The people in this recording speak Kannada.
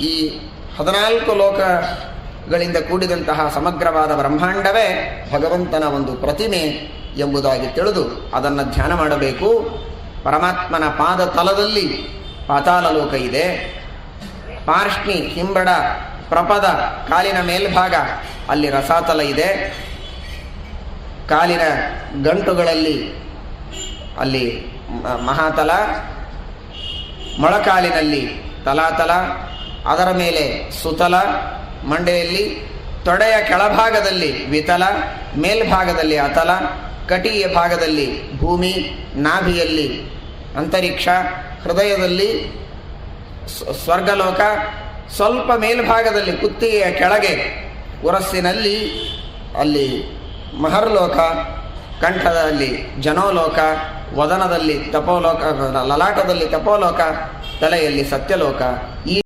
ಈ 14 ಲೋಕಗಳಿಂದ ಕೂಡಿದಂತಹ ಸಮಗ್ರವಾದ ಬ್ರಹ್ಮಾಂಡವೇ ಭಗವಂತನ ಒಂದು ಪ್ರತಿಮೆ ಎಂಬುದಾಗಿ ತಿಳಿದು ಅದನ್ನು ಧ್ಯಾನ ಮಾಡಬೇಕು. ಪರಮಾತ್ಮನ ಪಾದ ತಲದಲ್ಲಿ ಪಾತಾಳ ಲೋಕ ಇದೆ. ಪಾರ್ಷ್ಣಿ, ಹಿಂಬಡ, ಪ್ರಪದ, ಕಾಲಿನ ಮೇಲ್ಭಾಗ ಅಲ್ಲಿ ರಸಾತಲ ಇದೆ. ಕಾಲಿನ ಗಂಟುಗಳಲ್ಲಿ ಅಲ್ಲಿ ಮಹಾತಲ, ಮೊಳಕಾಲಿನಲ್ಲಿ ತಲಾತಲ, ಅದರ ಮೇಲೆ ಸುತಲ, ಮಂಡೆಯಲ್ಲಿ ತೊಡೆಯ ಕೆಳಭಾಗದಲ್ಲಿ ವಿತಲ, ಮೇಲ್ಭಾಗದಲ್ಲಿ ಅತಲ, ಕಟಿಯ ಭಾಗದಲ್ಲಿ ಭೂಮಿ, ನಾಭಿಯಲ್ಲಿ ಅಂತರಿಕ್ಷ, ಹೃದಯದಲ್ಲಿ ಸ್ವರ್ಗಲೋಕ, ಸ್ವಲ್ಪ ಮೇಲ್ಭಾಗದಲ್ಲಿ ಕುತ್ತಿಗೆಯ ಕೆಳಗೆ ಉರಸ್ಸಿನಲ್ಲಿ ಅಲ್ಲಿ ಮಹರ್ಲೋಕ, ಕಂಠದಲ್ಲಿ ಜನೋಲೋಕ, ವದನದಲ್ಲಿ ತಪೋಲೋಕ, ಲಲಾಟದಲ್ಲಿ ತಪೋಲೋಕ, ತಲೆಯಲ್ಲಿ ಸತ್ಯಲೋಕ,